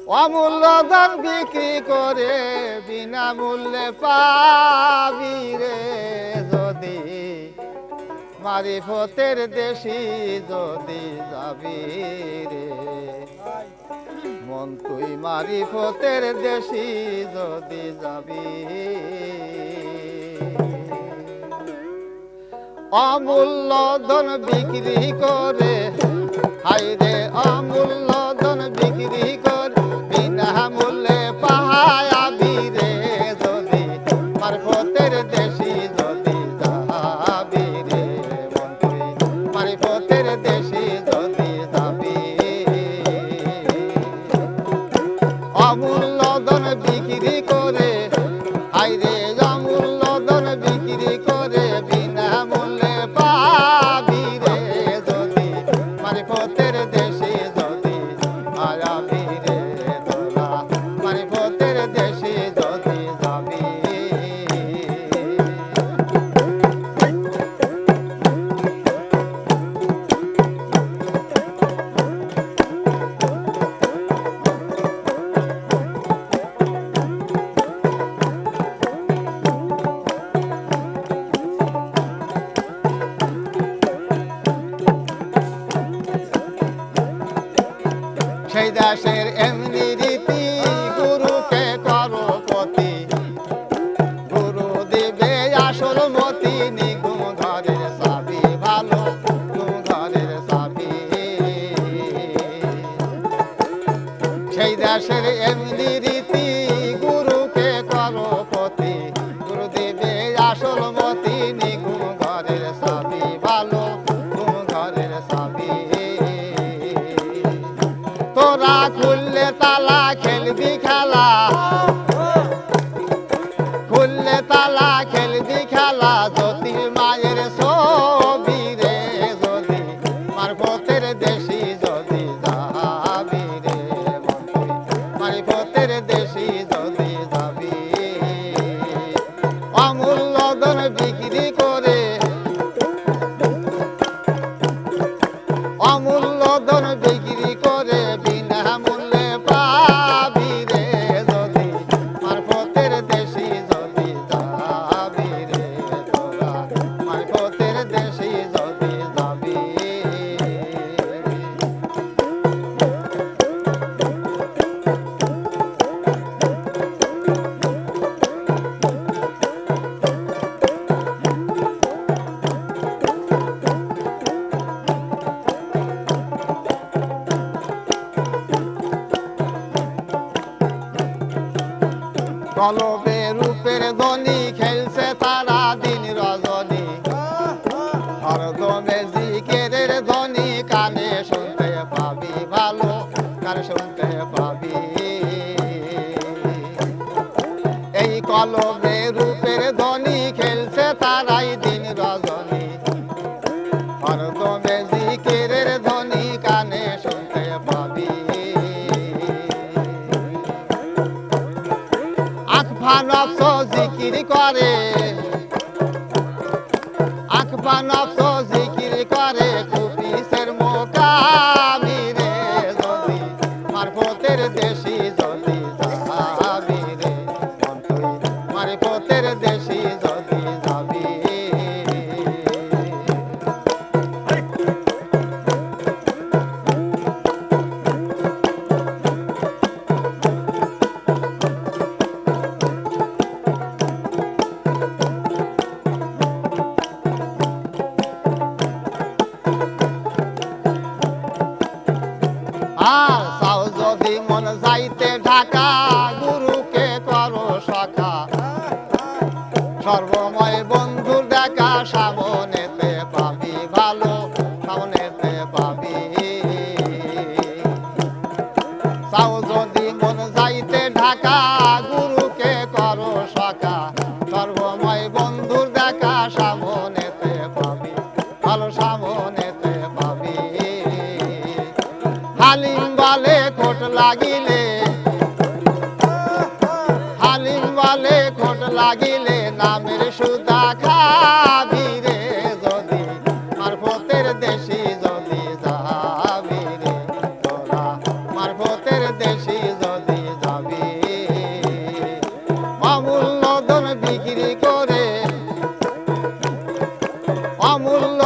অমূল্য ধন বিক্রি করে বিনামূল্যে পাবি রে যদি মারিফতের দেশি যদি যাবি রে মন তুই মারিফতের দেশি যদি যাবি অমূল্য ধন বিক্রি করে হায়রে অমূল্য ধন বিক্রি করে বিনামূল্যে পাহায়াবি রে যদি মারিফতের দেশি যদি যাবি রে মন তুই মারিফতের দেশি যদি যাবি অমূল্য ধন বিক্রি করে হায়রে অমূল্য ধন বিক্রি করে বিনামূল্যে পাবি রে যদি মারিফতের দেশে যদি আয়াবি রে তোরা মারিফতের দেশে যদি যাবি সেই দেশের এমনি রীতি গুরুকে করো পতি গুরু দিবে আসল মতি নিগুম ঘরের চাবি ভালো গুম ঘরের চাবি সেই দেশের এমনি রীতি গুরুকে করো পতি গুরু দিবে আসল মতি নিগুম ঘরের চাবি ভালো গুম ঘরের চাবি তোরা খুললে তালা খেলবি খেলা খুললে তালা খেলবি খেলা জ্যোতির মায়ের ছবি রে যদি মারিফতের দেশি যদি যাবি রে মারিফতের দেশি যদি যাবি অমূল্য ধন বিক্রি করে অমূল্য ধন বিক্রি করে বিনামূল্যে পাবি রে যদি মারিফতের দেশি যদি যাবি রে তোরা মারিফতের দেশি যদি যাবি কলবে রূপের ধ্বনি খেলছে তারা দিন রজনী হরদমে জিকিরের ধ্বনি কানে শুনতে পাবি ভালো কানে শুনতে পাবি এই কলবে রূপের ধ্বনি খেলছে তারাই দিন রজনী হরদমে জিকিরের ধ্বনি কানে শুনতে পাবি আখফা নফস জিকির করে আখফা নফস জিকির করে কুপিসের মোকামি রে যদি মারিফতের দেশি যদি যাবি রে মন তুই মারিফতের দেশি যদি যাবি আর চাও যদি মন যাইতে ঢাকা গুরুকে করো সখা সর্বময় বন্ধুর দেখা সামনেতে পাবি ভালো সামনেতে পাবি চাও যদি মন যাইতে ঢাকা গুরুকে করো সখা সর্বময় বন্ধুর দেখা সামনেতে পাবি ভালো সামনেতে পাবি হালিম বলে খোট লাগিলে হালিম বলে খোট লাগিলে নামের সুদা খাবি রে যদি মারিফতের দেশি যদি যাবি রে তোরা মারিফতের দেশি যদি অমূল্য